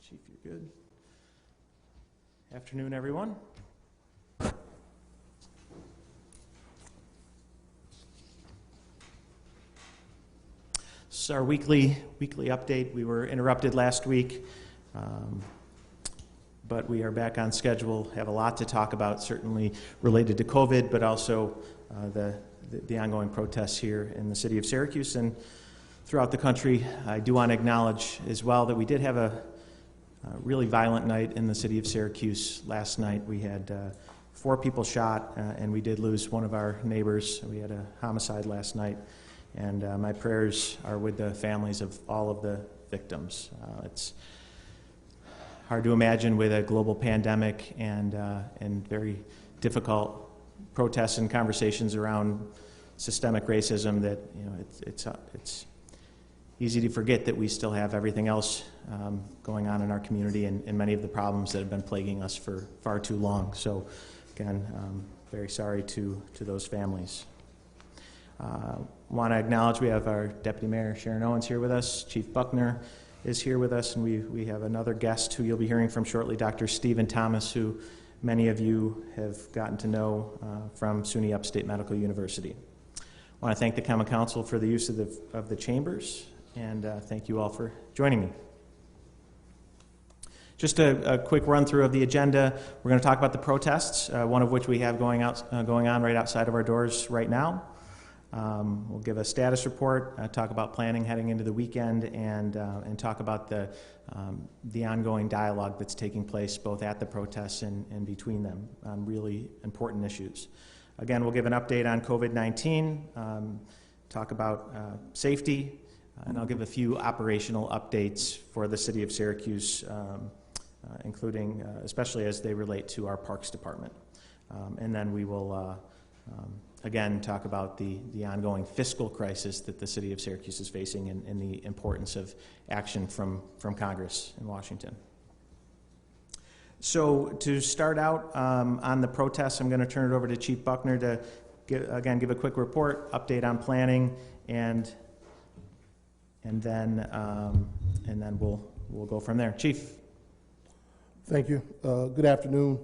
Chief, you're good. Afternoon, everyone. This is our weekly update. We were interrupted last week, but we are back on schedule. Have a lot to talk about, certainly related to COVID, but also the ongoing protests here in the city of Syracuse and throughout the country. I do want to acknowledge as well that we did have a really violent night in the city of Syracuse last night. We had 4 people shot, and we did lose one of our neighbors. We had a homicide last night, and my prayers are with the families of all of the victims. It's hard to imagine with a global pandemic and very difficult protests and conversations around systemic racism that it's easy to forget that we still have everything else going on in our community and many of the problems that have been plaguing us for far too long. So again, very sorry to those families. Want to acknowledge we have our Deputy Mayor Sharon Owens here with us. Chief Buckner is here with us, and we have another guest who you'll be hearing from shortly, Dr. Stephen Thomas, who many of you have gotten to know from SUNY Upstate Medical University. I want to thank the Common Council for the use of the chambers, and thank you all for joining me. Just a quick run through of the agenda. We're going to talk about the protests, one of which we have going on right outside of our doors right now. We'll give a status report, talk about planning heading into the weekend, and talk about the ongoing dialogue that's taking place both at the protests and between them on really important issues. Again, we'll give an update on COVID-19, talk about safety, and I'll give a few operational updates for the city of Syracuse, including especially as they relate to our Parks Department. And then we will again talk about the ongoing fiscal crisis that the city of Syracuse is facing and the importance of action from Congress in Washington. So to start out on the protests, I'm going to turn it over to Chief Buckner to give a quick report, update on planning, and then we'll go from there. Chief. Thank you. Good afternoon.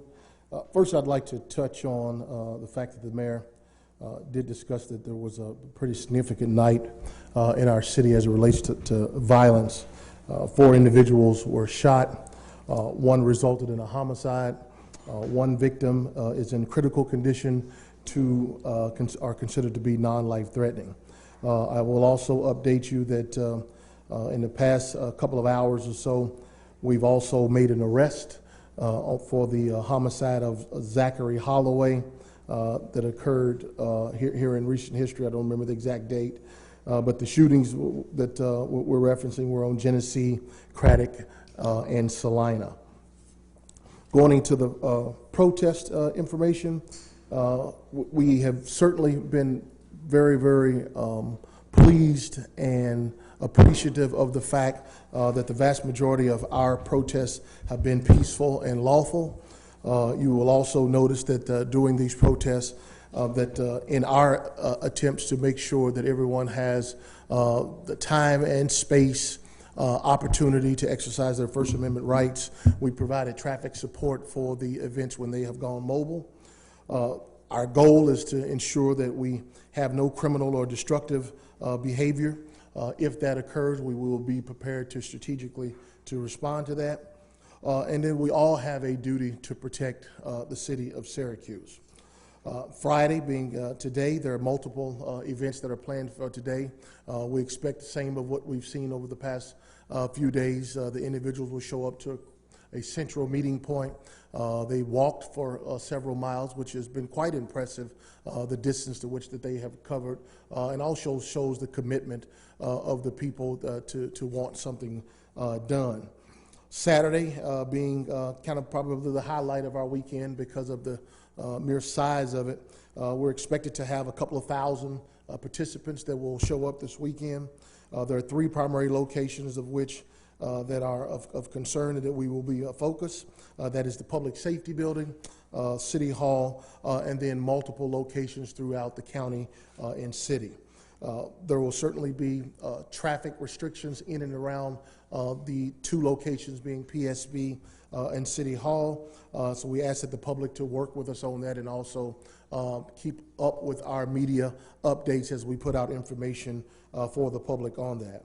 First, I'd like to touch on the fact that the mayor did discuss that there was a pretty significant night in our city as it relates to violence. 4 individuals were shot. 1 resulted in a homicide. 1 victim is in critical condition. 2 are considered to be non-life threatening. I will also update you that in the past couple of hours or so, we've also made an arrest for the homicide of Zachary Holloway that occurred here in recent history. I don't remember the exact date, but the shootings that we're referencing were on Genesee, Craddock, and Salina. Going into the protest information, we have certainly been very, very pleased and appreciative of the fact that the vast majority of our protests have been peaceful and lawful. You will also notice that during these protests, that in our attempts to make sure that everyone has the time and space, opportunity to exercise their First Amendment rights, we provided traffic support for the events when they have gone mobile. Our goal is to ensure that we have no criminal or destructive behavior. If that occurs, we will be prepared to strategically to respond to that. And then we all have a duty to protect the city of Syracuse. Friday being today, there are multiple events that are planned for today. We expect the same of what we've seen over the past few days. The individuals will show up to a central meeting point. They walked for several miles, which has been quite impressive, the distance to which that they have covered, and also shows the commitment of the people to want something done. Saturday being kind of probably the highlight of our weekend because of the mere size of it. We're expected to have a couple of thousand participants that will show up this weekend. There are 3 primary locations of which that are of concern and that we will be focused. That is the Public Safety Building, City Hall, and then multiple locations throughout the county and city. There will certainly be traffic restrictions in and around the two locations being PSB and City Hall. So we ask that the public to work with us on that and also keep up with our media updates as we put out information for the public on that.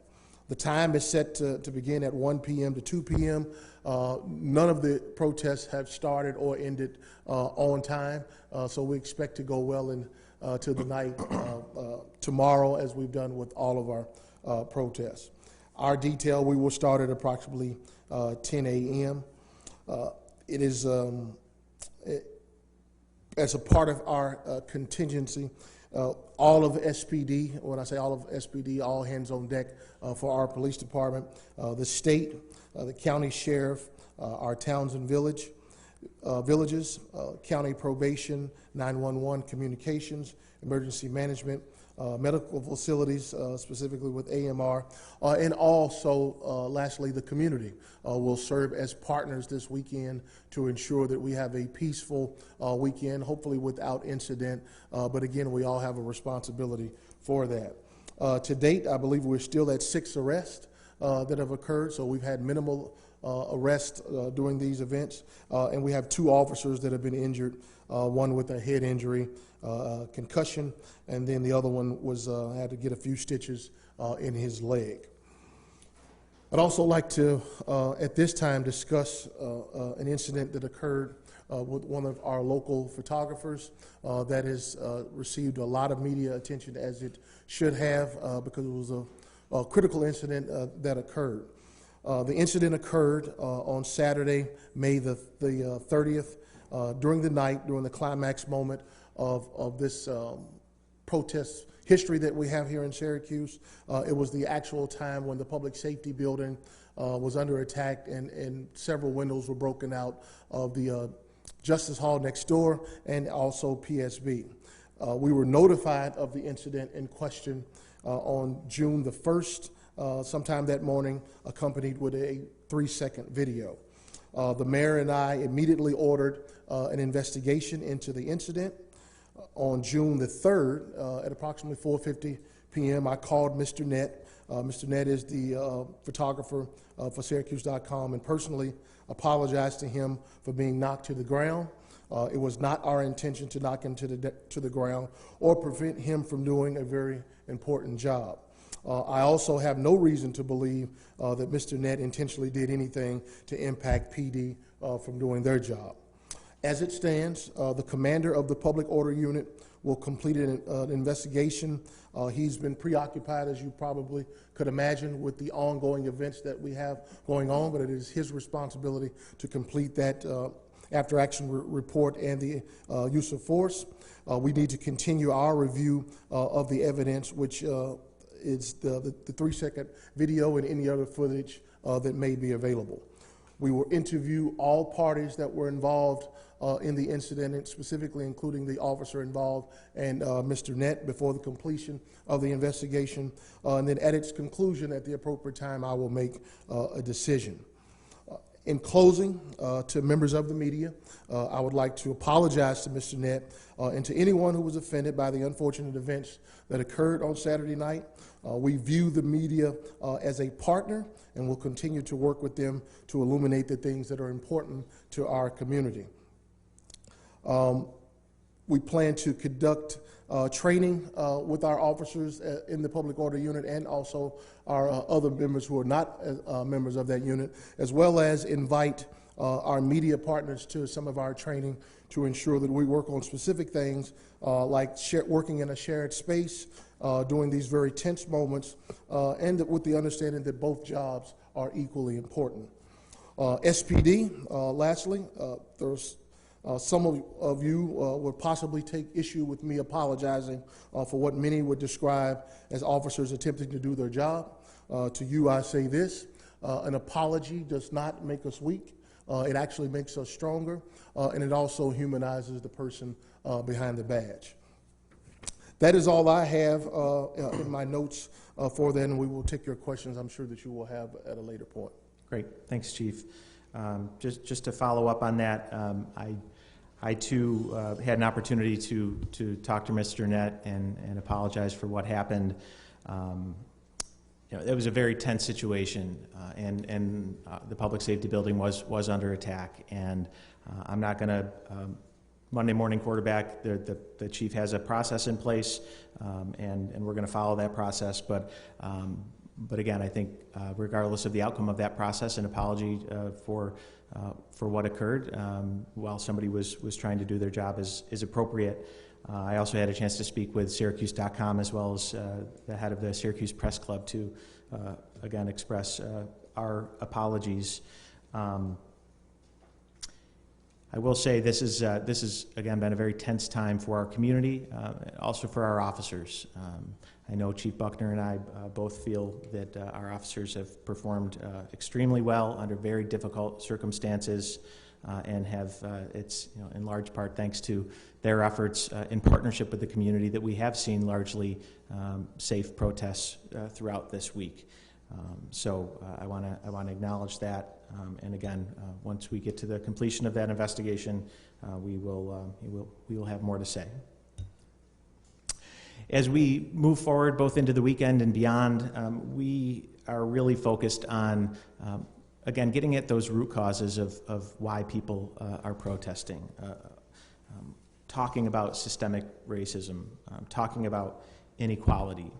The time is set to begin at 1 p.m. to 2 p.m. None of the protests have started or ended on time, so we expect to go well into the night tomorrow, as we've done with all of our protests. Our detail, we will start at approximately 10 a.m. It is, as a part of our contingency, all of SPD, when I say all of SPD, all hands on deck for our police department, the state, the county sheriff, our towns and villages, county probation, 911 communications, emergency management, medical facilities, specifically with AMR, and also, lastly, the community will serve as partners this weekend to ensure that we have a peaceful weekend, hopefully without incident, but again, we all have a responsibility for that. To date, I believe we're still at 6 arrests that have occurred, so we've had minimal arrests during these events, and we have 2 officers that have been injured, one with a head injury, concussion, and then the other one was had to get a few stitches in his leg. I'd also like to, at this time, discuss an incident that occurred with one of our local photographers that has received a lot of media attention, as it should have, because it was a critical incident that occurred. The incident occurred on Saturday, May the 30th, during the night, during the climax moment of this protest history that we have here in Syracuse. It was the actual time when the public safety building was under attack, and several windows were broken out of the Justice Hall next door and also PSB. We were notified of the incident in question on June the 1st, sometime that morning, accompanied with a 3-second video. The mayor and I immediately ordered an investigation into the incident. On June the 3rd, at approximately 4:50 p.m., I called Mr. Nett. Mr. Nett is the photographer for Syracuse.com, and personally apologized to him for being knocked to the ground. It was not our intention to knock him to the ground or prevent him from doing a very important job. I also have no reason to believe that Mr. Nett intentionally did anything to impact PD from doing their job. As it stands, the commander of the Public Order Unit will complete an investigation. He's been preoccupied, as you probably could imagine, with the ongoing events that we have going on, but it is his responsibility to complete that after-action report and the use of force. We need to continue our review of the evidence, which is the 3-second video and any other footage that may be available. We will interview all parties that were involved in the incident, and specifically including the officer involved and Mr. Nett, before the completion of the investigation. And then at its conclusion, at the appropriate time, I will make a decision. In closing, to members of the media, I would like to apologize to Mr. Nett and to anyone who was offended by the unfortunate events that occurred on Saturday night. We view the media as a partner, and will continue to work with them to illuminate the things that are important to our community. We plan to conduct training with our officers in the Public Order Unit, and also our other members who are not members of that unit, as well as invite our media partners to some of our training to ensure that we work on specific things like working in a shared space during these very tense moments, and with the understanding that both jobs are equally important. SPD, lastly, there's some of you would possibly take issue with me apologizing for what many would describe as officers attempting to do their job. To you, I say this: an apology does not make us weak. It actually makes us stronger, and it also humanizes the person behind the badge. That is all I have in my notes for then. We will take your questions, I'm sure, that you will have at a later point. Great. Thanks, Chief. Just to follow up on that, I too had an opportunity to talk to Mr. Nett and apologize for what happened. It was a very tense situation, and the public safety building was under attack. And I'm not going to Monday morning quarterback. The chief has a process in place, and we're going to follow that process. But again, I think regardless of the outcome of that process, an apology for what occurred while somebody was trying to do their job is appropriate. I also had a chance to speak with Syracuse.com as well as the head of the Syracuse Press Club to again express our apologies. I will say this is again been a very tense time for our community, also for our officers. I know Chief Buckner and I both feel that our officers have performed extremely well under very difficult circumstances, and have it's in large part thanks to their efforts in partnership with the community that we have seen largely safe protests throughout this week. So I want to acknowledge that, and again, once we get to the completion of that investigation, we will have more to say. As we move forward, both into the weekend and beyond, we are really focused on, again, getting at those root causes of why people are protesting, talking about systemic racism, talking about inequality,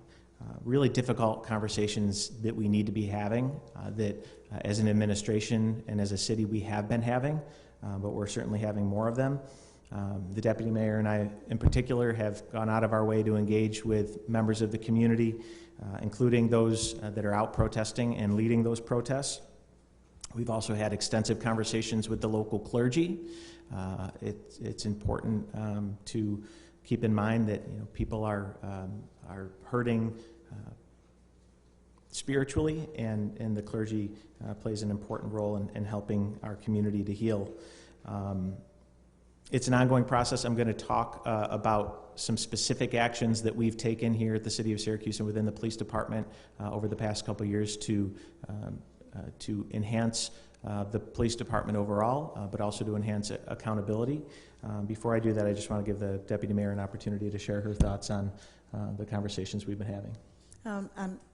really difficult conversations that we need to be having, that as an administration and as a city we have been having, but we're certainly having more of them. The deputy mayor and I in particular have gone out of our way to engage with members of the community, including those that are out protesting and leading those protests. We've also had extensive conversations with the local clergy. It's important to keep in mind that people are hurting spiritually, and the clergy plays an important role in helping our community to heal. It's an ongoing process. I'm going to talk about some specific actions that we've taken here at the City of Syracuse and within the police department over the past couple of years to enhance the police department overall, but also to enhance accountability. Before I do that, I just want to give the deputy mayor an opportunity to share her thoughts on the conversations we've been having.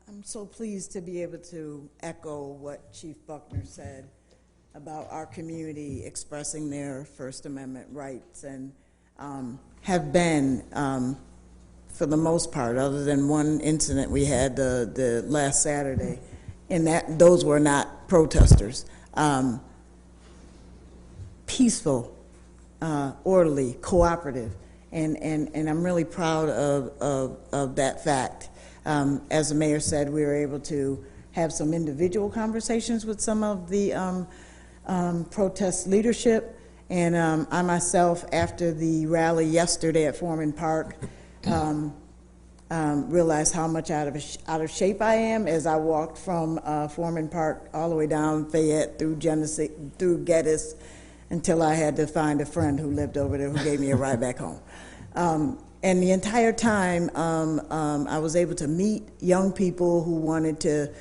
I'm so pleased to be able to echo what Chief Buckner said about our community expressing their First Amendment rights, and have been, for the most part, other than one incident we had the last Saturday, and those were not protesters, peaceful, orderly, cooperative, and I'm really proud of that fact. As the mayor said, we were able to have some individual conversations with some of the protest leadership, and I myself, after the rally yesterday at Foreman Park, realized how much out of shape I am as I walked from Foreman Park all the way down Fayette through Genesee, through Geddes, until I had to find a friend who lived over there who gave me a ride back home. And the entire time, I was able to meet young people who wanted to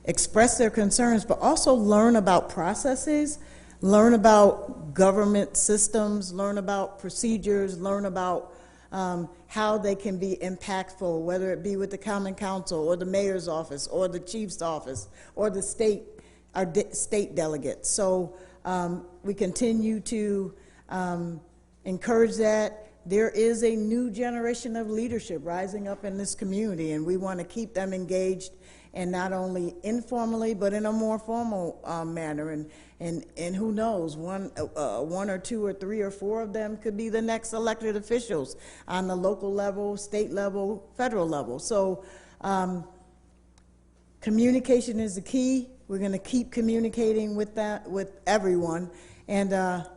express their concerns, but also learn about processes, learn about government systems, learn about procedures, learn about how they can be impactful, whether it be with the Common Council or the mayor's office or the chief's office or the state delegates. So we continue to encourage that. There is a new generation of leadership rising up in this community, and we want to keep them engaged, and not only informally, but in a more formal manner. And who knows, one or two or three or four of them could be the next elected officials on the local level, state level, federal level. So communication is the key. We're going to keep communicating with everyone, and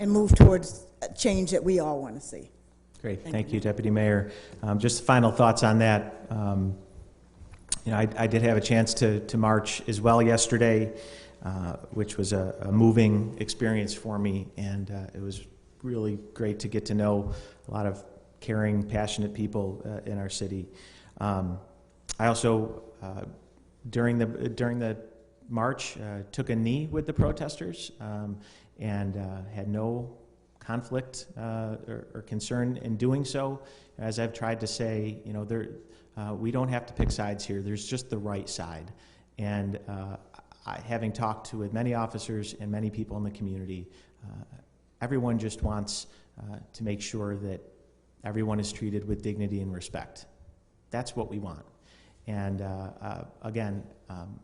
move towards a change that we all want to see. Great, thank you, Deputy Mayor. Just final thoughts on that. I did have a chance to march as well yesterday, which was a moving experience for me, and it was really great to get to know a lot of caring, passionate people in our city. I also, during the march, took a knee with the protesters, and had no conflict or concern in doing so. As I've tried to say, you know, we don't have to pick sides here. There's just the right side. And having talked with many officers and many people in the community, everyone just wants to make sure that everyone is treated with dignity and respect. That's what we want. And again,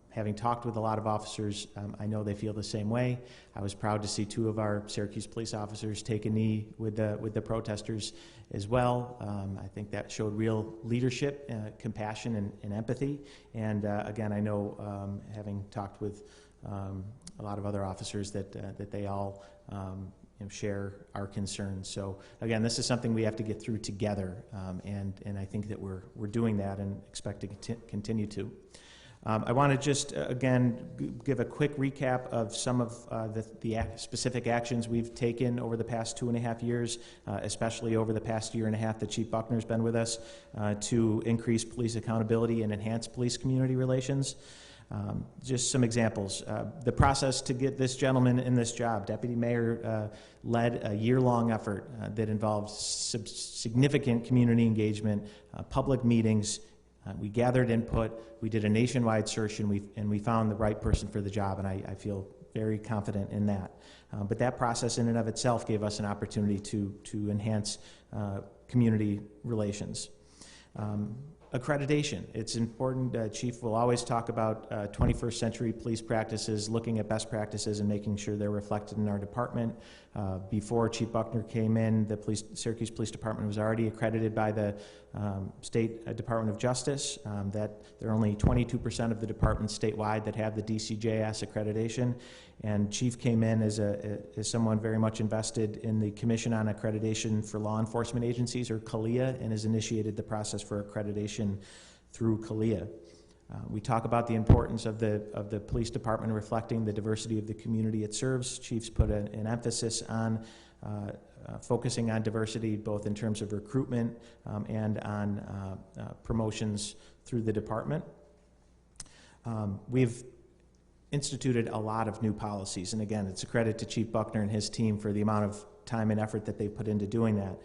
having talked with a lot of officers, I know they feel the same way. I was proud to see 2 of our Syracuse police officers take a knee with the protesters as well. I think that showed real leadership, compassion, and empathy. And again, I know, having talked with a lot of other officers, that they all share our concerns. So again, this is something we have to get through together, and I think that we're doing that and expect to continue to. I want to just again give a quick recap of some of the specific actions we've taken over the past 2.5 years, especially over the past 1.5 years that Chief Buckner's been with us, to increase police accountability and enhance police community relations. Just some examples. The process to get this gentleman in this job, Deputy Mayor led a year-long effort that involved significant community engagement, public meetings. We gathered input. We did a nationwide search, and we found the right person for the job, and I feel very confident in that. But that process in and of itself gave us an opportunity to enhance community relations. Accreditation. It's important. Chief will always talk about 21st century police practices, looking at best practices and making sure they're reflected in our department. Before Chief Buckner came in, the Syracuse Police Department was already accredited by the State Department of Justice. That there are only 22% of the departments statewide that have the DCJS accreditation. And Chief came in as someone very much invested in the Commission on Accreditation for Law Enforcement Agencies, or CALEA, and has initiated the process for accreditation through CALEA. We talk about the importance of the police department reflecting the diversity of the community it serves. Chief's put an emphasis on focusing on diversity, both in terms of recruitment and on promotions through the department. We've instituted a lot of new policies, and again, it's a credit to Chief Buckner and his team for the amount of time and effort that they put into doing that.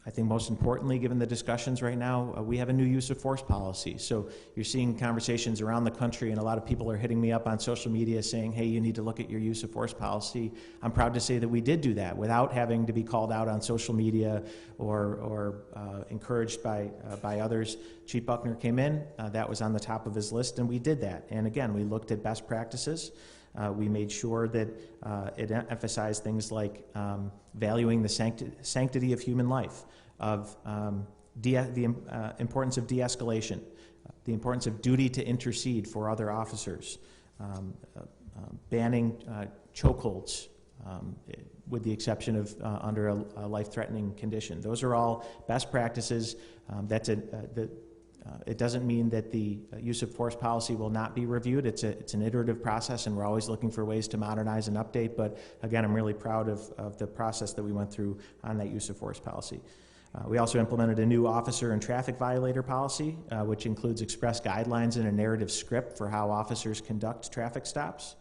I think most importantly, given the discussions right now, we have a new use of force policy. So you're seeing conversations around the country, and a lot of people are hitting me up on social media saying, hey, you need to look at your use of force policy. I'm proud to say that we did do that without having to be called out on social media or encouraged by others. Chief Buckner came in, that was on the top of his list, and we did that. And again, we looked at best practices. We made sure that it emphasized things like valuing the sanctity of human life, of the importance of de-escalation, the importance of duty to intercede for other officers, banning chokeholds, with the exception of under a life-threatening condition. Those are all best practices. It doesn't mean that the use of force policy will not be reviewed. It's an iterative process, and we're always looking for ways to modernize and update. But again, I'm really proud of the process that we went through on that use of force policy. We also implemented a new officer and traffic violator policy, which includes express guidelines and a narrative script for how officers conduct traffic stops.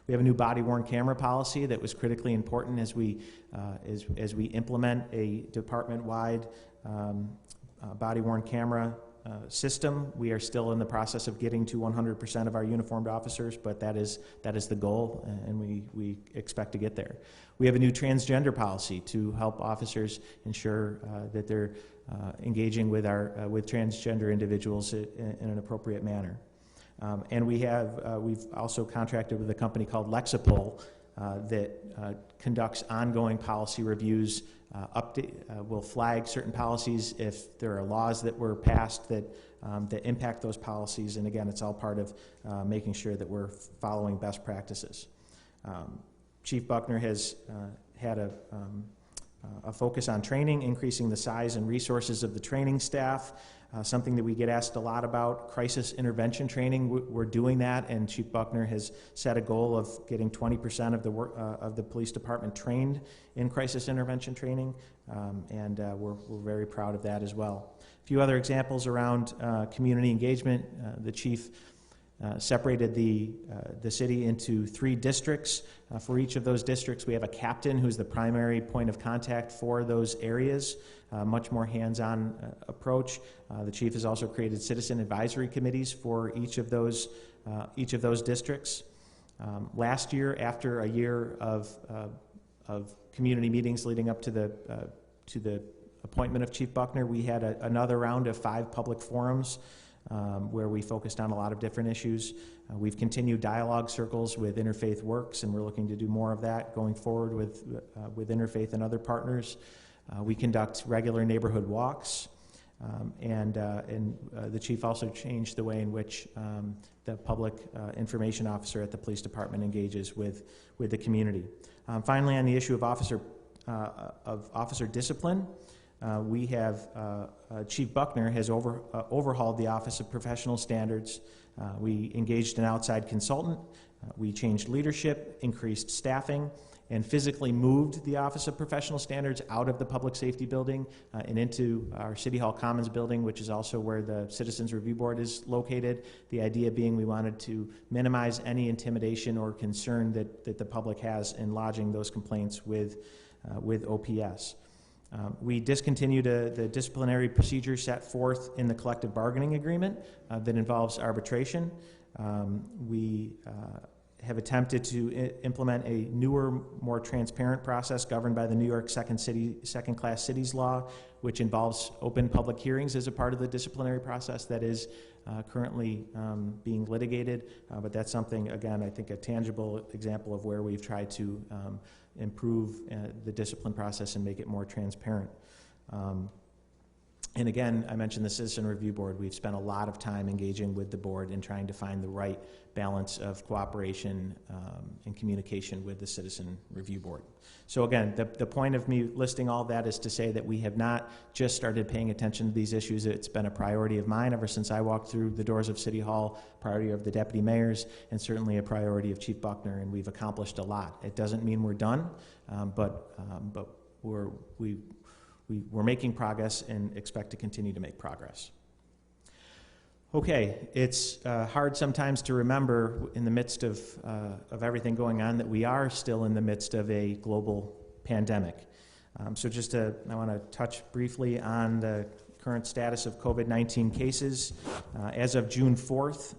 We have a new body-worn camera policy that was critically important as we implement a department-wide body-worn camera system. We are still in the process of getting to 100% of our uniformed officers, but that is the goal, and we expect to get there. We have a new transgender policy to help officers ensure that they're engaging with transgender individuals in an appropriate manner. And we've also contracted with a company called Lexipol that conducts ongoing policy reviews. Will flag certain policies if there are laws that were passed that impact those policies, and again, it's all part of making sure that we're following best practices. Chief Buckner has had a focus on training, increasing the size and resources of the training staff. Something that we get asked a lot about, crisis intervention training. We're doing that, and Chief Buckner has set a goal of getting 20% of the police department trained in crisis intervention training, and we're very proud of that as well. A few other examples around community engagement. The Chief separated the city into 3 districts. For each of those districts, we have a captain who's the primary point of contact for those areas, much more hands-on approach. The chief has also created citizen advisory committees for each of those districts. Last year, after a year of community meetings leading up to the appointment of Chief Buckner, we had another round of 5 public forums where we focused on a lot of different issues. We've continued dialogue circles with Interfaith Works, and we're looking to do more of that going forward with Interfaith and other partners. We conduct regular neighborhood walks, and the chief also changed the way in which the public information officer at the police department engages with the community. Finally, on the issue of officer discipline, we have Chief Buckner has overhauled the Office of Professional Standards. We engaged an outside consultant. We changed leadership, increased staffing, and physically moved the Office of Professional Standards out of the Public Safety Building and into our City Hall Commons building, which is also where the Citizens Review Board is located. The idea being we wanted to minimize any intimidation or concern that the public has in lodging those complaints with OPS. We discontinued the disciplinary procedure set forth in the collective bargaining agreement that involves arbitration. We have attempted to implement a newer, more transparent process governed by the New York second-class cities law, which involves open public hearings as a part of the disciplinary process that is currently being litigated. But that's something, again, I think a tangible example of where we've tried to improve the discipline process and make it more transparent. And again, I mentioned the Citizen Review Board. We've spent a lot of time engaging with the board and trying to find the right balance of cooperation and communication with the Citizen Review Board. So again, the point of me listing all that is to say that we have not just started paying attention to these issues. It's been a priority of mine ever since I walked through the doors of City Hall, priority of the deputy mayors, and certainly a priority of Chief Buckner, and we've accomplished a lot. It doesn't mean we're done, but we're making progress and expect to continue to make progress. Okay, it's hard sometimes to remember in the midst of everything going on that we are still in the midst of a global pandemic. I want to touch briefly on the current status of COVID-19 cases. As of June 4th,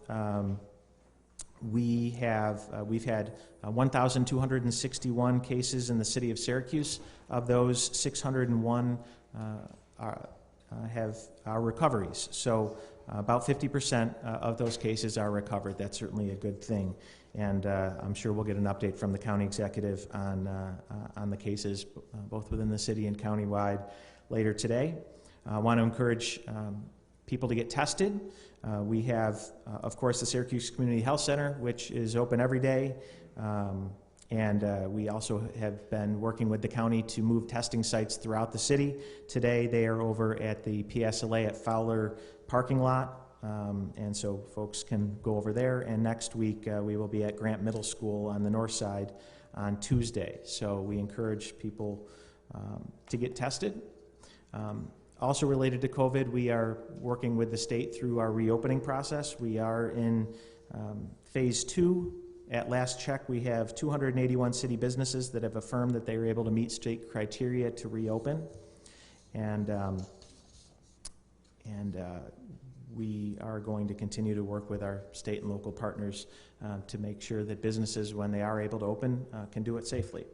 we've had 1,261 cases in the city of Syracuse. Of those, 601 are recoveries. So about 50% of those cases are recovered. That's certainly a good thing. And I'm sure we'll get an update from the county executive on the cases, both within the city and countywide, later today. I want to encourage people to get tested. We have, of course, the Syracuse Community Health Center, which is open every day. And we also have been working with the county to move testing sites throughout the city. Today, they are over at the PSLA at Fowler parking lot, and so folks can go over there. And next week, we will be at Grant Middle School on the north side on Tuesday. So we encourage people to get tested. Also related to COVID, we are working with the state through our reopening process. We are in phase 2. At last check, we have 281 city businesses that have affirmed that they were able to meet state criteria to reopen. And we are going to continue to work with our state and local partners to make sure that businesses, when they are able to open, can do it safely.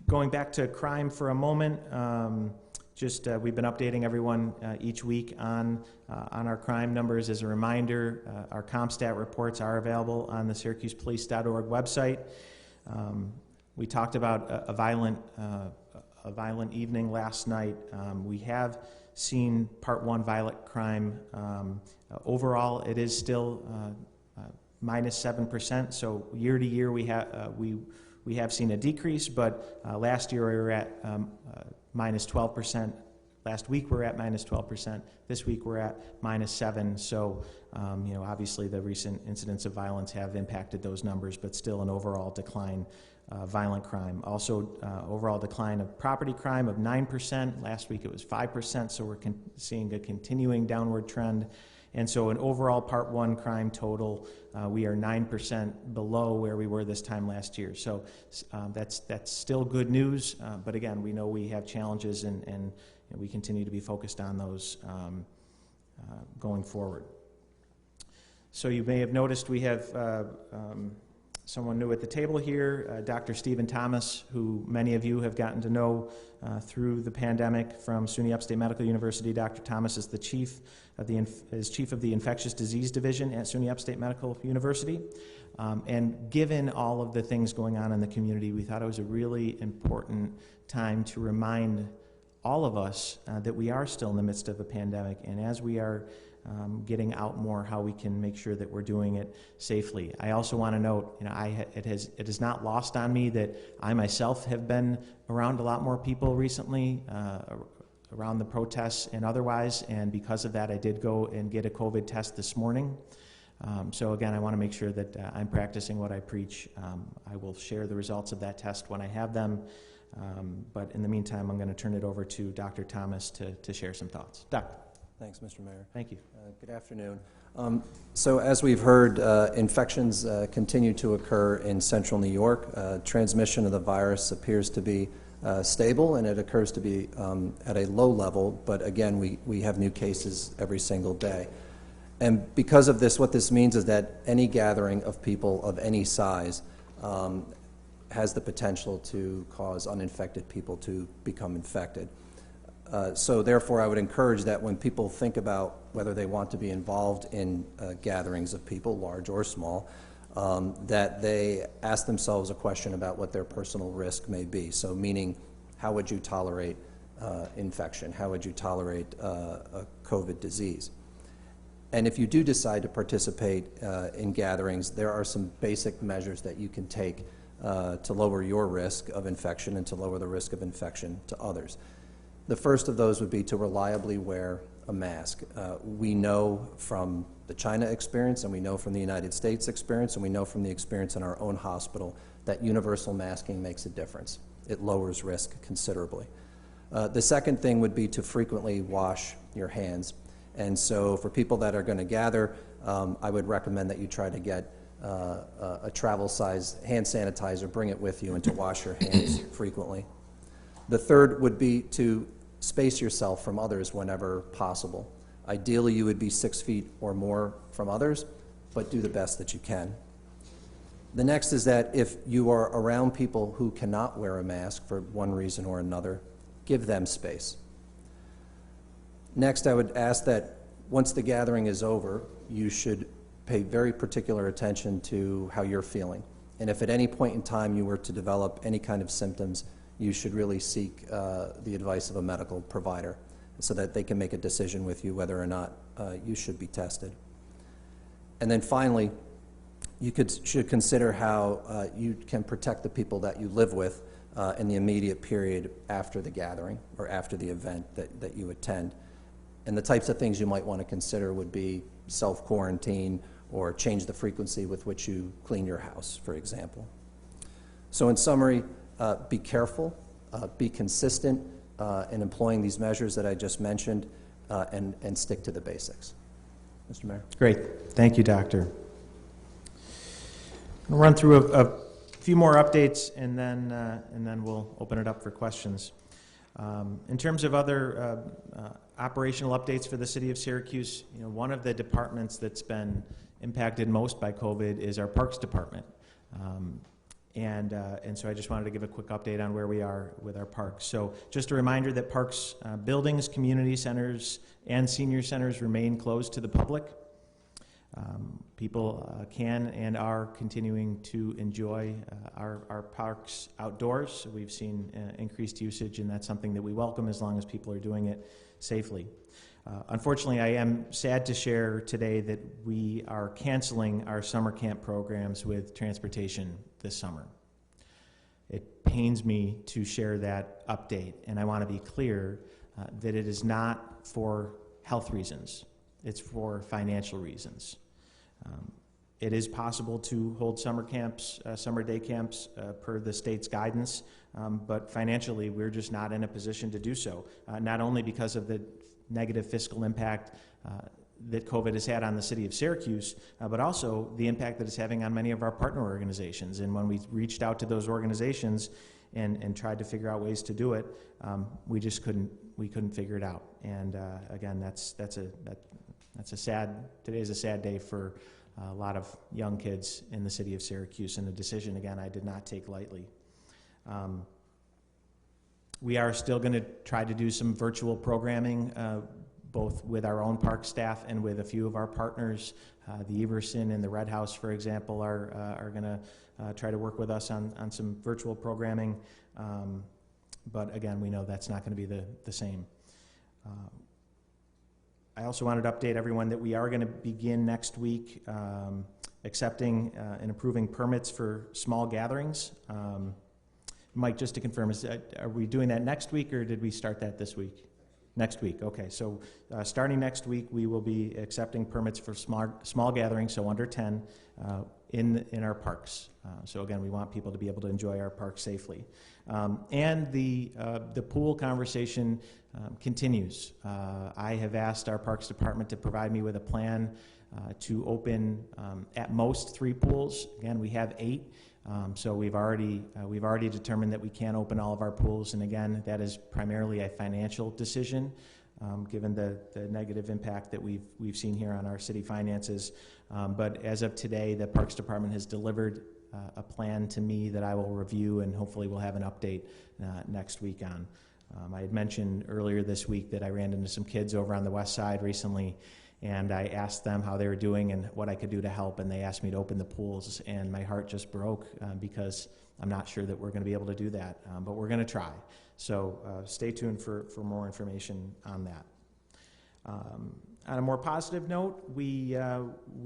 Going back to crime for a moment, we've been updating everyone each week on our crime numbers. As a reminder, our CompStat reports are available on the SyracusePolice.org website. We talked about a violent evening last night. We have seen Part 1 violent crime. Overall, it is still minus 7%. So year to year, we have seen a decrease, but last year we were at minus 12% last week we're at minus 12%. This week we're at minus 7%. So, obviously the recent incidents of violence have impacted those numbers, but still an overall decline. Violent crime. Also, overall decline of property crime of 9%. Last week it was 5%, so we're seeing a continuing downward trend. And so an overall Part 1 crime total, we are 9% below where we were this time last year. So that's still good news, but again, we know we have challenges, and we continue to be focused on those going forward. So you may have noticed we have someone new at the table here, Dr. Stephen Thomas, who many of you have gotten to know through the pandemic from SUNY Upstate Medical University. Dr. Thomas is the chief of the Infectious Disease Division at SUNY Upstate Medical University. And given all of the things going on in the community, we thought it was a really important time to remind all of us that we are still in the midst of a pandemic, and as we are getting out more, how we can make sure that we're doing it safely. I also want to note, it is not lost on me that I myself have been around a lot more people recently, around the protests and otherwise, and because of that, I did go and get a COVID test this morning. So again, I want to make sure that I'm practicing what I preach. I will share the results of that test when I have them, but in the meantime, I'm going to turn it over to Dr. Thomas to share some thoughts. Doctor. Thanks, Mr. Mayor. Thank you. Good afternoon. So as we've heard, infections continue to occur in central New York. Transmission of the virus appears to be stable, and it occurs to be at a low level, but again, we have new cases every single day. And because of this, what this means is that any gathering of people of any size has the potential to cause uninfected people to become infected. So therefore, I would encourage that when people think about whether they want to be involved in gatherings of people, large or small, that they ask themselves a question about what their personal risk may be. So meaning, how would you tolerate infection? How would you tolerate a COVID disease? And if you do decide to participate in gatherings, there are some basic measures that you can take to lower your risk of infection and to lower the risk of infection to others. The first of those would be to reliably wear a mask. We know from the China experience, and we know from the United States experience, and we know from the experience in our own hospital that universal masking makes a difference. It lowers risk considerably. The second thing would be to frequently wash your hands. And so for people that are going to gather, I would recommend that you try to get a travel size hand sanitizer, bring it with you, and to wash your hands frequently. The third would be to space yourself from others whenever possible. Ideally, you would be 6 feet or more from others, but do the best that you can. The next is that if you are around people who cannot wear a mask for one reason or another, give them space. Next, I would ask that once the gathering is over, you should pay very particular attention to how you're feeling. And if at any point in time you were to develop any kind of symptoms, you should really seek the advice of a medical provider so that they can make a decision with you whether or not you should be tested. And then finally, you should consider how you can protect the people that you live with in the immediate period after the gathering or after the event that you attend. And the types of things you might want to consider would be self-quarantine or change the frequency with which you clean your house, for example. So in summary, be careful, be consistent in employing these measures that I just mentioned, and stick to the basics. Mr. Mayor. Great. Thank you, Doctor. I'll run through a few more updates, and then we'll open it up for questions. In terms of other operational updates for the city of Syracuse, one of the departments that's been impacted most by COVID is our Parks Department. And so I just wanted to give a quick update on where we are with our parks. So just a reminder that parks buildings, community centers, and senior centers remain closed to the public. People can and are continuing to enjoy our parks outdoors. So we've seen increased usage, and that's something that we welcome as long as people are doing it safely. Unfortunately, I am sad to share today that we are canceling our summer camp programs with transportation this summer. It pains me to share that update, and I want to be clear that it is not for health reasons. It's for financial reasons. It is possible to hold summer camps, summer day camps, per the state's guidance, but financially we're just not in a position to do so, not only because of the negative fiscal impact that COVID has had on the city of Syracuse, but also the impact that it's having on many of our partner organizations. And when we reached out to those organizations and tried to figure out ways to do it, we just couldn't figure it out. And again, today is a sad day for a lot of young kids in the city of Syracuse, and a decision, again, I did not take lightly. We are still going to try to do some virtual programming, both with our own park staff and with a few of our partners. The Everson and the Red House, for example, are going to try to work with us on some virtual programming. But again, we know that's not going to be the same. I also wanted to update everyone that we are going to begin next week accepting and approving permits for small gatherings. Mike, just to confirm, are we doing that next week, or did we start that this week? Next week, okay. So starting next week, we will be accepting permits for small gatherings, so under 10, in our parks. So again, we want people to be able to enjoy our parks safely. And the pool conversation continues. I have asked our Parks Department to provide me with a plan to open at most 3 pools. Again, we have 8. So we've already determined that we can't open all of our pools, and again, that is primarily a financial decision, given the negative impact that we've seen here on our city finances. But as of today, the Parks Department has delivered a plan to me that I will review, and hopefully we'll have an update next week on. I had mentioned earlier this week that I ran into some kids over on the west side recently, and I asked them how they were doing and what I could do to help, and they asked me to open the pools, and my heart just broke because I'm not sure that we're going to be able to do that, but we're going to try. So stay tuned for more information on that. On a more positive note, we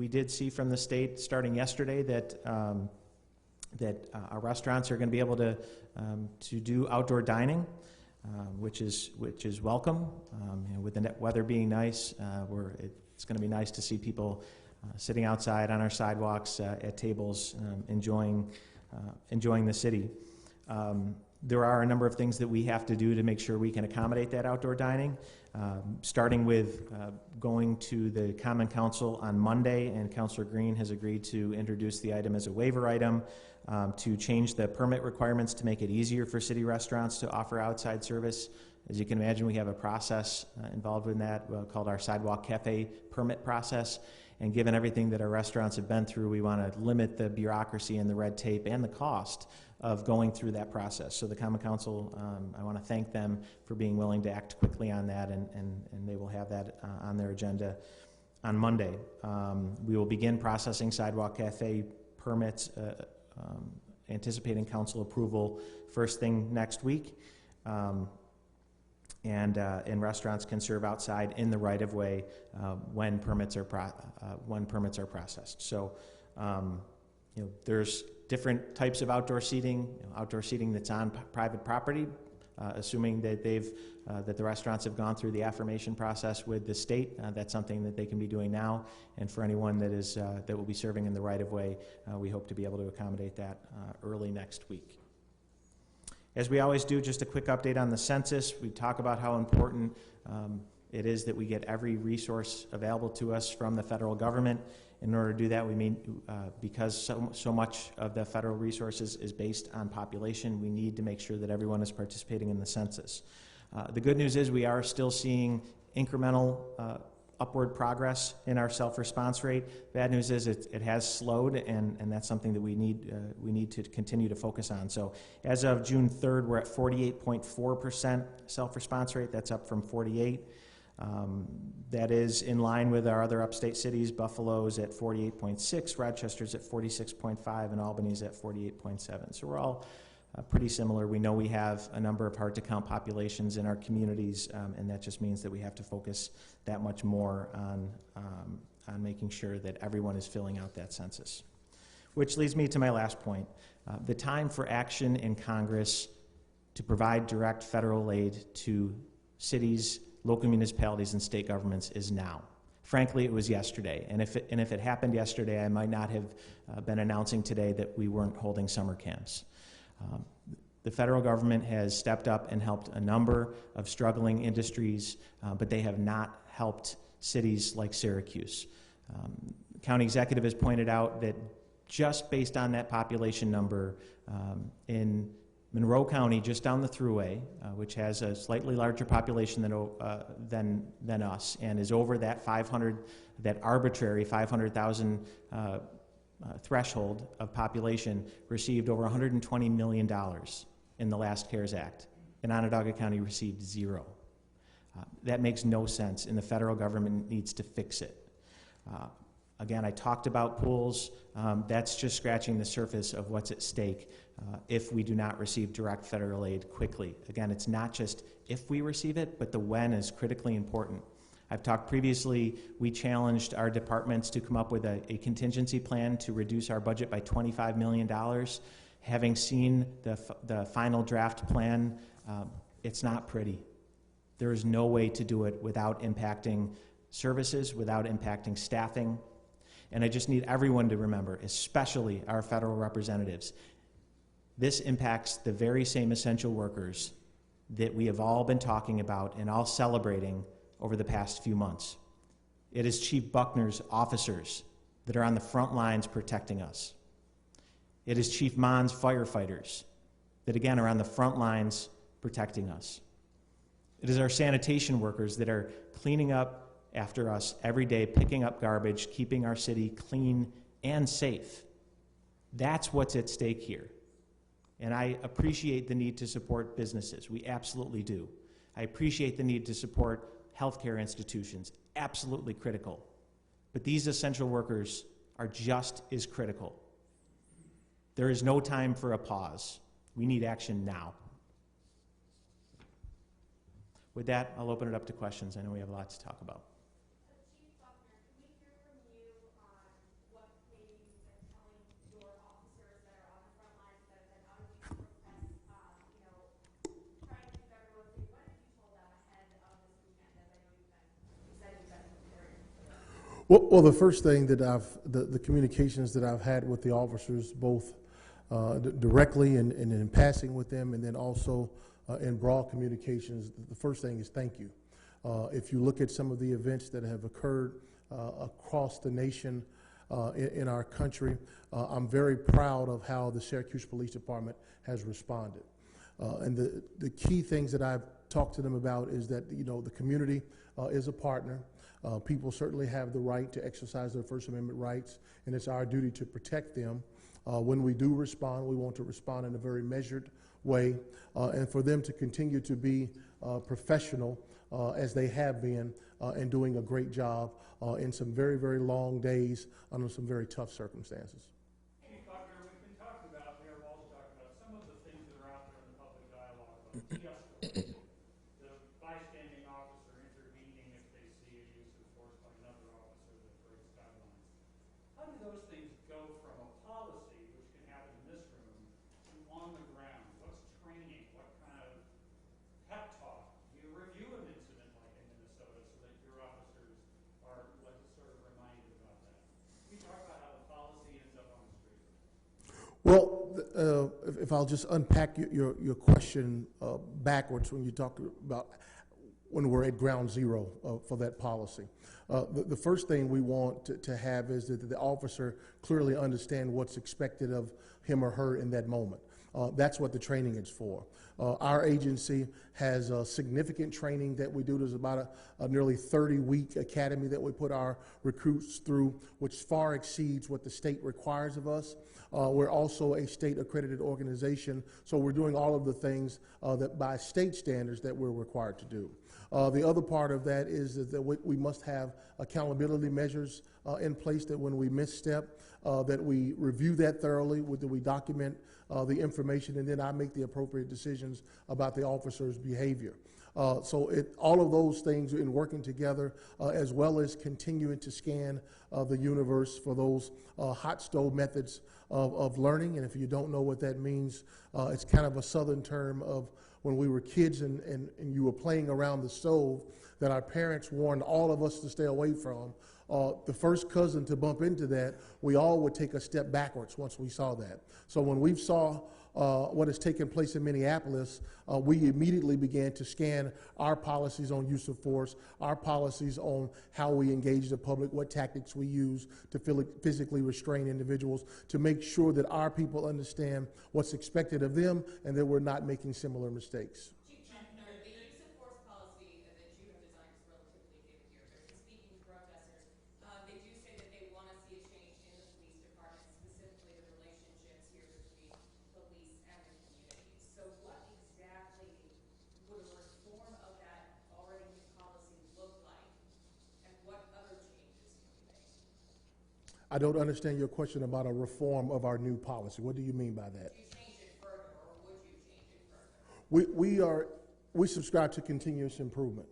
did see from the state starting yesterday that our restaurants are going to be able to do outdoor dining, which is welcome. With the weather being nice, it's going to be nice to see people sitting outside on our sidewalks at tables, enjoying the city. There are a number of things that we have to do to make sure we can accommodate that outdoor dining, starting with going to the Common Council on Monday, and Councilor Green has agreed to introduce the item as a waiver item to change the permit requirements to make it easier for city restaurants to offer outside service. As you can imagine, we have a process involved in that called our Sidewalk Cafe permit process. And given everything that our restaurants have been through, we want to limit the bureaucracy and the red tape and the cost of going through that process. So the Common Council, I want to thank them for being willing to act quickly on that, and they will have that on their agenda on Monday. We will begin processing Sidewalk Cafe permits, anticipating council approval first thing next week. And restaurants can serve outside in the right-of-way when permits are processed. So, there's different types of outdoor seating. Outdoor seating that's on private property, assuming that that the restaurants have gone through the affirmation process with the state. That's something that they can be doing now. And for anyone that will be serving in the right-of-way, we hope to be able to accommodate that early next week. As we always do, just a quick update on the census. We talk about how important it is that we get every resource available to us from the federal government. In order to do that, because so much of the federal resources is based on population, we need to make sure that everyone is participating in the census. The good news is we are still seeing incremental upward progress in our self-response rate. Bad news is it has slowed, and that's something that we need to continue to focus on. So as of June 3rd, we're at 48.4% self-response rate. That's up from 48. That is in line with our other upstate cities. Buffalo's at 48.6, Rochester's at 46.5, and Albany's at 48.7. So we're all pretty similar. We know we have a number of hard-to-count populations in our communities, and that just means that we have to focus that much more on making sure that everyone is filling out that census. Which leads me to my last point. The time for action in Congress to provide direct federal aid to cities, local municipalities, and state governments is now. Frankly, it was yesterday, and if it happened yesterday, I might not have been announcing today that we weren't holding summer camps. The federal government has stepped up and helped a number of struggling industries, but they have not helped cities like Syracuse. The county executive has pointed out that just based on that population number, in Monroe County, just down the thruway, which has a slightly larger population than us, and is over that arbitrary 500,000 threshold of population, received over $120 million in the last CARES Act, and Onondaga County received zero. That makes no sense, and the federal government needs to fix it. Again, I talked about pools. That's just scratching the surface of what's at stake if we do not receive direct federal aid quickly. Again, it's not just if we receive it, but the when is critically important. I've talked previously, we challenged our departments to come up with a contingency plan to reduce our budget by $25 million. Having seen the final draft plan, it's not pretty. There is no way to do it without impacting services, without impacting staffing. And I just need everyone to remember, especially our federal representatives, this impacts the very same essential workers that we have all been talking about and all celebrating over the past few months. It is Chief Buckner's officers that are on the front lines protecting us. It is Chief Mon's firefighters that, again, are on the front lines protecting us. It is our sanitation workers that are cleaning up after us every day, picking up garbage, keeping our city clean and safe. That's what's at stake here. And I appreciate the need to support businesses. We absolutely do. I appreciate the need to support healthcare institutions. Absolutely critical. But these essential workers are just as critical. There is no time for a pause. We need action now. With that, I'll open it up to questions. I know we have a lot to talk about. Chief Buckner, can we hear from you on what maybe you've been telling your officers that are on the front lines that have been out of these protests, trying to keep everyone safe? What have you told them ahead of this weekend, as I know you said you've been preparing for this? Well, the first thing that the communications that I've had with the officers, both directly and in passing with them, and then also in broad communications, the first thing is thank you. If you look at some of the events that have occurred across the nation in our country, I'm very proud of how the Syracuse Police Department has responded. And the key things that I've talked to them about is that, the community is a partner. People certainly have the right to exercise their First Amendment rights, and it's our duty to protect them. When we do respond, we want to respond in a very measured way, and for them to continue to be professional as they have been and doing a great job in some very, very long days under some very tough circumstances. Chief Buckner, we've been talking about, Mayor Walsh talked about some of the things that are out there in the public dialogue about de-escalation, the bystanding officer intervening if they see a use of force by another officer that breaks guidelines. How do those things go from a policy, which can happen in this room, to on the ground? What's training? What kind of pep talk? Do you review an incident like in Minnesota so that your officers are sort of reminded about that? Can you talk about how the policy ends up on the street? Well, if I'll just unpack your question backwards when you talk about when we're at ground zero for that policy. The first thing we want to have is that the officer clearly understand what's expected of him or her in that moment. That's what the training is for. Our agency has significant training that we do. There's about a nearly 30-week academy that we put our recruits through, which far exceeds what the state requires of us. We're also a state-accredited organization, so we're doing all of the things that by state standards that we're required to do. The other part of that is that we must have accountability measures in place, that when we misstep, that we review that thoroughly, that we document the information, and then I make the appropriate decisions about the officer's behavior. So all of those things in working together, as well as continuing to scan the universe for those hot stove methods of learning. And if you don't know what that means, it's kind of a southern term of when we were kids and you were playing around the stove that our parents warned all of us to stay away from. The first cousin to bump into that, we all would take a step backwards once we saw that. So when we saw what has taken place in Minneapolis, we immediately began to scan our policies on use of force, our policies on how we engage the public, what tactics we use to physically restrain individuals, to make sure that our people understand what's expected of them and that we're not making similar mistakes. Chief Buckner, the use of force policy that you have designed is relatively new here. But in speaking to protesters, they do say that they want to see a change in the police department, specifically the relationships here between police and the communities. So what exactly would a reform of that already new policy look like, and what other changes can we make? I don't understand your question about a reform of our new policy. What do you mean by that? Do you change it further, or would you change it further? We subscribe to continuous improvement.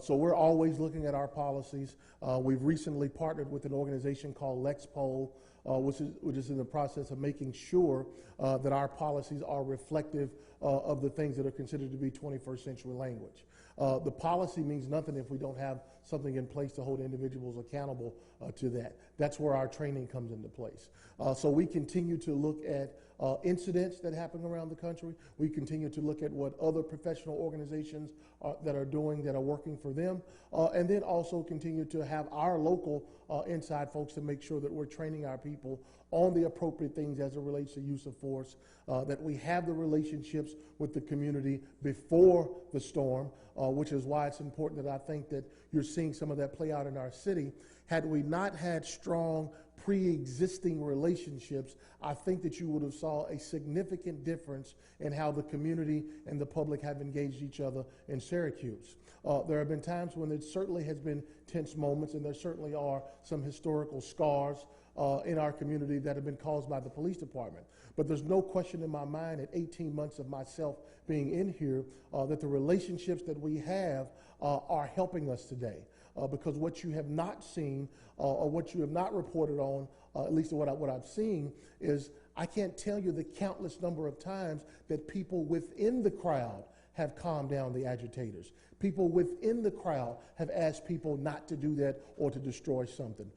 So we're always looking at our policies. We've recently partnered with an organization called LexPol, which is in the process of making sure that our policies are reflective of the things that are considered to be 21st century language. The policy means nothing if we don't have something in place to hold individuals accountable to that. That's where our training comes into place. So we continue to look at incidents that happen around the country. We continue to look at what other professional organizations that are doing, that are working for them, and then also continue to have our local inside folks to make sure that we're training our people on the appropriate things as it relates to use of force, that we have the relationships with the community before the storm, which is why it's important that I think that you're seeing some of that play out in our city. Had we not had strong pre-existing relationships, I think that you would have saw a significant difference in how the community and the public have engaged each other in Syracuse. There have been times when there certainly has been tense moments, and there certainly are some historical scars in our community that have been caused by the police department. But there's no question in my mind at 18 months of myself being in here that the relationships that we have are helping us today. Because what you have not seen or what you have not reported on, at least what I've seen, is I can't tell you the countless number of times that people within the crowd have calmed down the agitators. People within the crowd have asked people not to do that or to destroy something.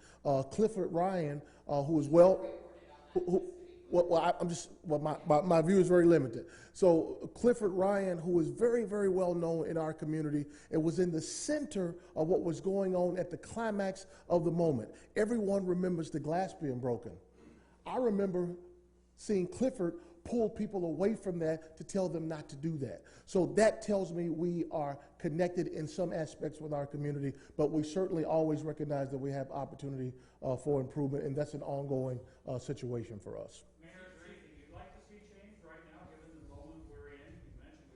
Clifford Ryan, who is my view is very limited. So Clifford Ryan, who is very, very well known in our community, it was in the center of what was going on at the climax of the moment. Everyone remembers the glass being broken. I remember seeing Clifford pull people away from that to tell them not to do that. So that tells me we are connected in some aspects with our community, but we certainly always recognize that we have opportunity for improvement, and that's an ongoing situation for us. Mayor, is there anything you'd like to see changed right now, given the moment we're in? You mentioned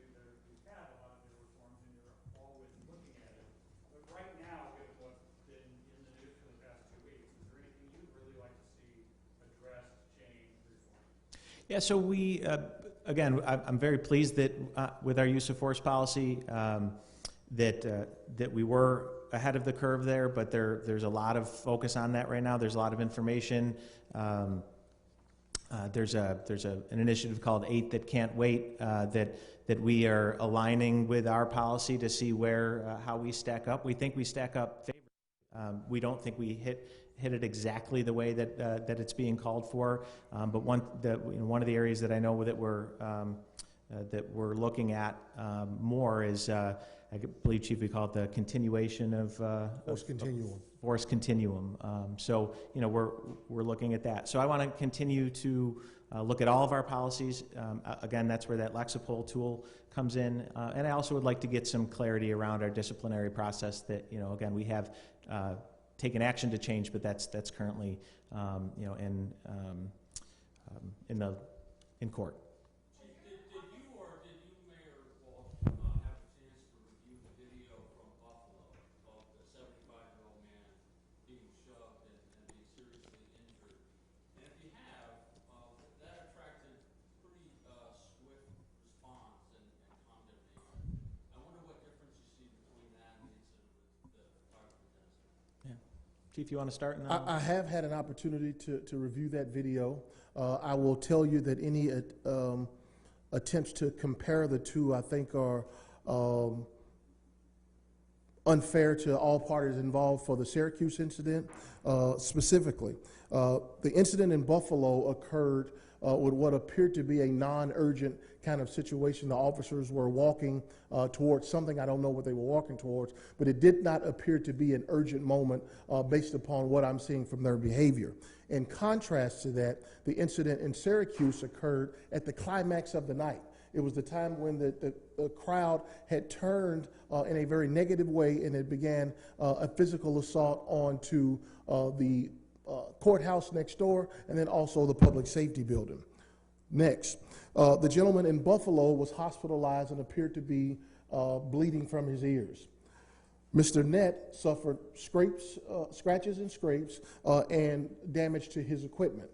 we've had a lot of the reforms, and you're always looking at it. But right now, given what's been in the news for the past 2 weeks, is there anything you'd really like to see addressed, changed, reformed? Yeah, so we, again, I'm very pleased that with our use of force policy, that we were ahead of the curve there, but there's a lot of focus on that right now. There's a lot of information. There's an initiative called 8 That Can't Wait that we are aligning with our policy to see where how we stack up. We think we stack up favorably. We don't think we hit it exactly the way that it's being called for. But one of the areas that I know that we're looking at more is I believe, Chief, we call it the continuation of force continuum. So we're looking at that. So I want to continue to look at all of our policies. Again, that's where that Lexipol tool comes in. And I also would like to get some clarity around our disciplinary process that, again, we have taken action to change, but that's currently in court. Did you Mayor Walsh, have a chance to review the video from Buffalo of the 75-year-old man being shoved and being seriously injured? And if you have, that attracted pretty swift response and condemnation. I wonder what difference Chief, you want to start? I have had an opportunity to review that video. I will tell you that any attempts to compare the two, I think, are unfair to all parties involved for the Syracuse incident specifically. The incident in Buffalo occurred with what appeared to be a non-urgent kind of situation. The officers were walking towards something. I don't know what they were walking towards, but it did not appear to be an urgent moment based upon what I'm seeing from their behavior. In contrast to that, the incident in Syracuse occurred at the climax of the night. It was the time when the crowd had turned in a very negative way, and it began a physical assault onto the courthouse next door, and then also the public safety building. Next, the gentleman in Buffalo was hospitalized and appeared to be bleeding from his ears. Mr. Nett suffered scratches and scrapes, and damage to his equipment.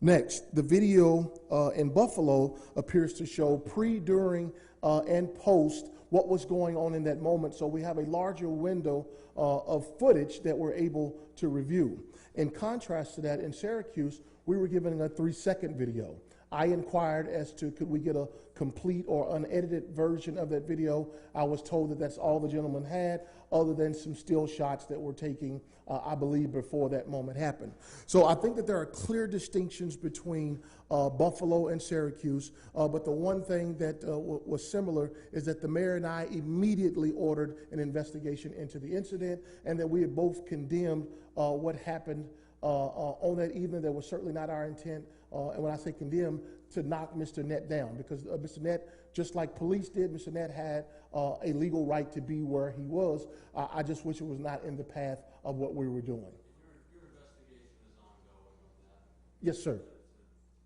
Next, the video in Buffalo appears to show pre, during, and post what was going on in that moment. So we have a larger window of footage that we're able to review. In contrast to that, in Syracuse, we were given a 3-second video. I inquired as to could we get a complete or unedited version of that video. I was told that that's all the gentleman had, other than some still shots that were taken, I believe, before that moment happened. So I think that there are clear distinctions between Buffalo and Syracuse, but the one thing that was similar is that the mayor and I immediately ordered an investigation into the incident, and that we had both condemned what happened on that evening. That was certainly not our intent, and when I say condemn, to knock Mr. Nett down, because Mr. Nett, just like police did, Mr. Nett had a legal right to be where he was. I just wish it was not in the path of what we were doing. Your investigation is ongoing on that? Yes, sir.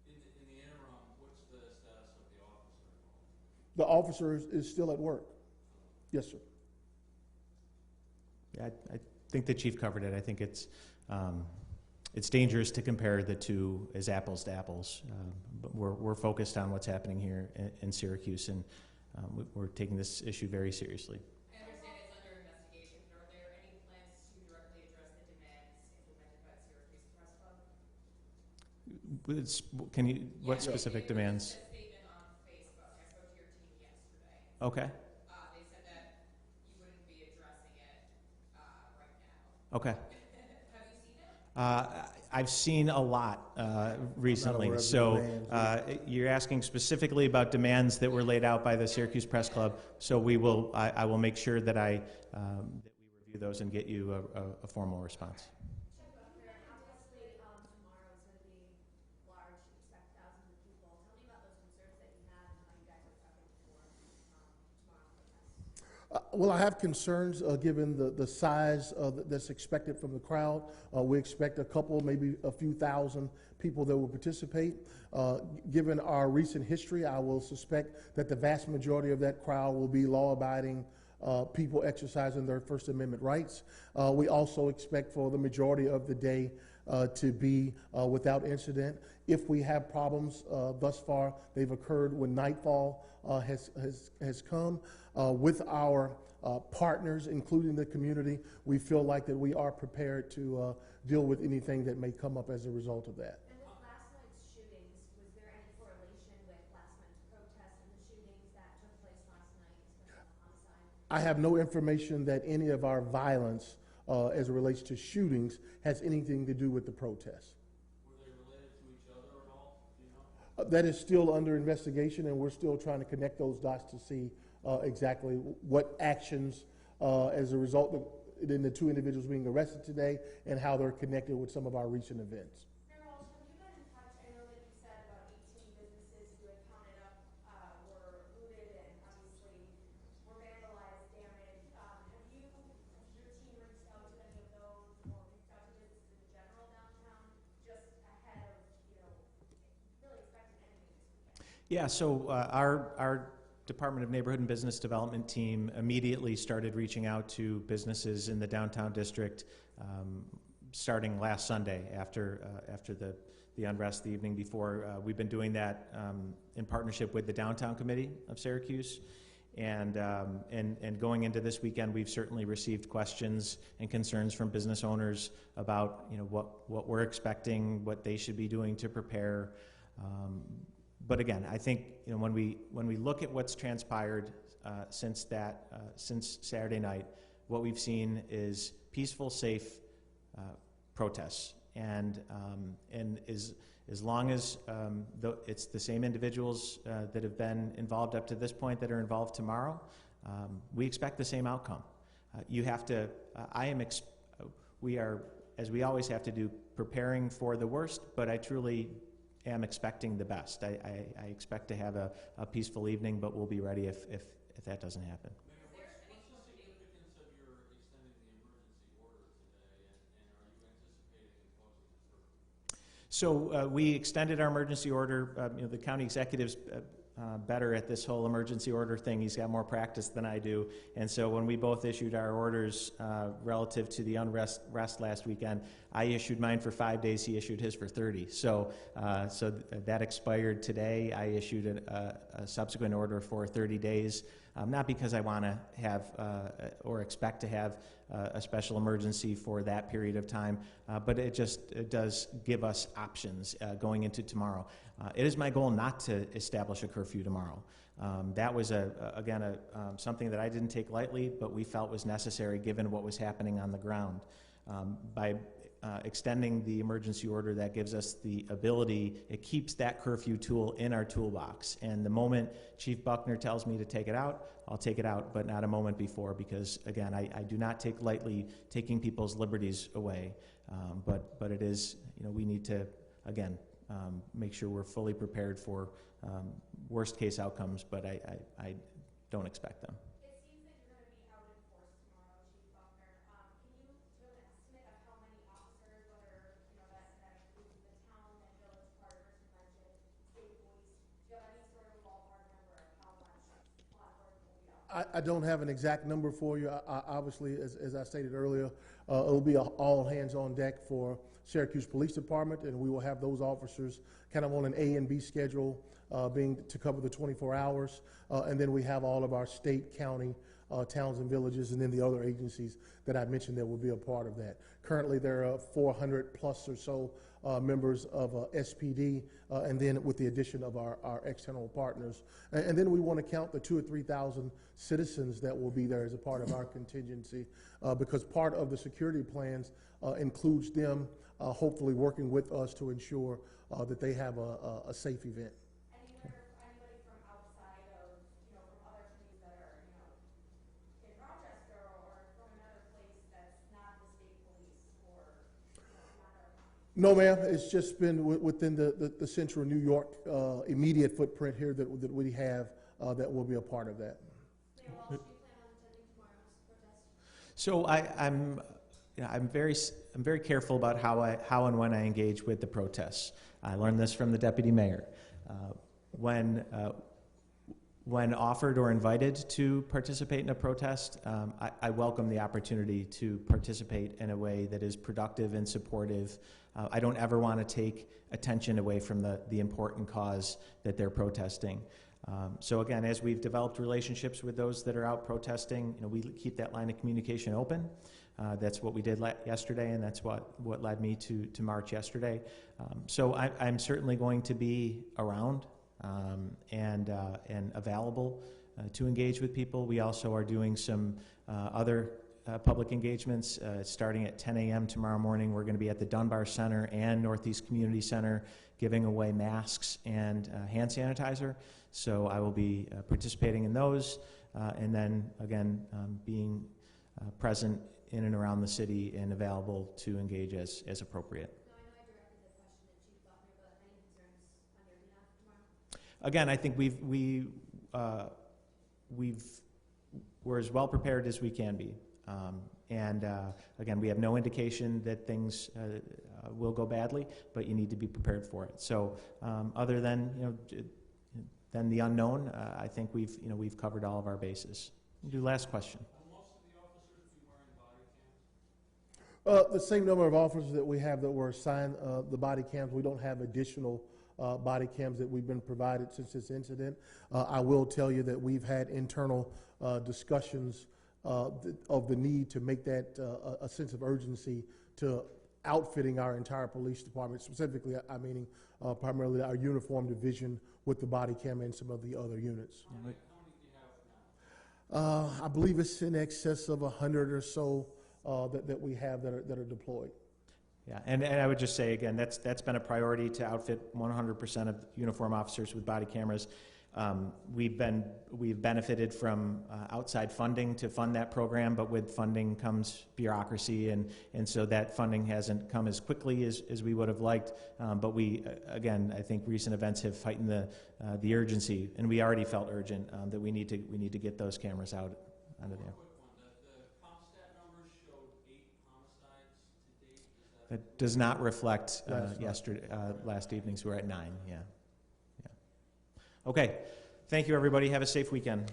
In the interim, what's the status of the officer? The officer is still at work. Yes, sir. Yeah, I think the chief covered it. I think it's dangerous to compare the two as apples to apples, but we're focused on what's happening here in Syracuse, and we're taking this issue very seriously. I understand it's under investigation, but are there any plans to directly address the demands implemented by the Syracuse Press Club? Can you, what specific demands? A statement on Facebook. I spoke to your team yesterday. Okay. They said that you wouldn't be addressing it right now. Okay. Have you seen it? I've seen a lot recently. So you're asking specifically about demands that were laid out by the Syracuse Press Club. So I will make sure that that we review those and get you a formal response. Obviously, tomorrow is going to be large, expect thousands of people. Tell me about those concerns that you have and how you guys are prepping for tomorrow's protest. Well, I have concerns given the size that's expected from the crowd. We expect a couple, maybe a few thousand people that will participate. Given our recent history, I will suspect that the vast majority of that crowd will be law-abiding people exercising their First Amendment rights. We also expect for the majority of the day to be without incident. If we have problems, thus far they've occurred when nightfall has come. With our partners, including the community, we feel like that we are prepared to deal with anything that may come up as a result of that. And with last night's shootings, was there any correlation with last night's protests and the shootings that took place last night, especially the homicide? I have no information that any of our violence as it relates to shootings has anything to do with the protests. Were they related to each other at all? Do you know? That is still under investigation, and we're still trying to connect those dots to see exactly what actions as a result of the two individuals being arrested today and how they're connected with some of our recent events. Mayor Walsh, have you been in touch? I know that you said about 18 businesses you had counted up were looted and obviously were vandalized, damaged. Has your team reached out to any of those or reached out to businesses in general downtown just ahead of, really expecting anything this weekend? Yeah, so our Department of Neighborhood and Business Development team immediately started reaching out to businesses in the downtown district starting last Sunday after the unrest the evening before. We've been doing that in partnership with the Downtown Committee of Syracuse. And going into this weekend, we've certainly received questions and concerns from business owners about, you know, what we're expecting, what they should be doing to prepare. But again, I think, you know, when we look at what's transpired since Saturday night, what we've seen is peaceful, safe protests, and as long as it's the same individuals that have been involved up to this point that are involved tomorrow, we expect the same outcome. You have to. We are, as we always have to do, preparing for the worst, but I truly am expecting the best. I expect to have a peaceful evening, but we'll be ready if that doesn't happen. Mayor, what's the significance of your extending the emergency order today, and are you anticipating imposing it further? So we extended our emergency order. You know, the county executive's better at this whole emergency order thing. He's got more practice than I do. And so when we both issued our orders relative to the unrest last weekend, I issued mine for 5 days. He issued his for 30. So that expired today. I issued a subsequent order for 30 days, not because I want to have or expect to have a special emergency for that period of time, but it does give us options going into tomorrow. It is my goal not to establish a curfew tomorrow. That was, something that I didn't take lightly, but we felt was necessary given what was happening on the ground. By extending the emergency order, that gives us the ability, it keeps that curfew tool in our toolbox. And the moment Chief Buckner tells me to take it out, I'll take it out, but not a moment before, because again, I do not take lightly taking people's liberties away. But it is, you know, we need to, again, make sure we're fully prepared for worst case outcomes, but I don't expect them. It seems that you're going to be out in force tomorrow, Chief Buckner. Can you give an estimate of how many officers, whether, you know, that includes the town and village part, as you mentioned, state police? Do you have any sort of ballpark number of how much law enforcement will be out? I don't have an exact number for you. Obviously, as I stated earlier, it'll be all hands on deck for Syracuse Police Department, and we will have those officers kind of on an A and B schedule, being to cover the 24 hours. And then we have all of our state, county, towns and villages, and then the other agencies that I mentioned that will be a part of that. Currently, there are 400 plus or so members of SPD, and then with the addition of our external partners. And then we want to count the 2,000 or 3,000 citizens that will be there as a part of our contingency, because part of the security plans includes them hopefully working with us to ensure that they have a safe event. Anybody from outside of, you know, from other communities that are, you know, in Rochester or from another place that's not the state police or, you know, not our county? No, ma'am. It's just been within the central New York immediate footprint here that we have that will be a part of that. Mayor Walsh, do you plan on attending tomorrow's protest? So I'm very careful about how and when I engage with the protests. I learned this from the deputy mayor. When offered or invited to participate in a protest, I welcome the opportunity to participate in a way that is productive and supportive. I don't ever want to take attention away from the important cause that they're protesting. So again, as we've developed relationships with those that are out protesting, you know, we keep that line of communication open. That's what we did yesterday, and that's what led me to march yesterday. So I'm certainly going to be around and available to engage with people. We also are doing some other public engagements starting at 10 a.m. tomorrow morning. We're going to be at the Dunbar Center and Northeast Community Center giving away masks and hand sanitizer. So I will be participating in those, and then again being present in and around the city and available to engage as appropriate. No, I know I directed the question to Chief Buckner, but any concerns on your behalf tomorrow? Again, I think we're as well prepared as we can be. Again, we have no indication that things will go badly, but you need to be prepared for it. So, other than the unknown, I think we've covered all of our bases. Do last question. Will most of the officers be wearing body cams? The same number of officers that we have that were assigned the body cams. We don't have additional body cams that we've been provided since this incident. I will tell you that we've had internal discussions of the need to make that a sense of urgency to outfitting our entire police department, specifically, I meaning primarily our uniform division with the body cam and some of the other units. How many do you have now? I believe it's in excess of 100 or so that we have that are deployed. Yeah, and I would just say again, that's been a priority to outfit 100% of uniform officers with body cameras. We've benefited from outside funding to fund that program, but with funding comes bureaucracy, and so that funding hasn't come as quickly as we would have liked. But we, again, I think recent events have heightened the urgency, and we already felt urgent that we need to get those cameras out onto there. Quick one, the CompStat numbers showed 8 homicides to date. Is that? That does not reflect Last yesterday, last evening's. We're at 9. Yeah. Okay. Thank you, everybody. Have a safe weekend.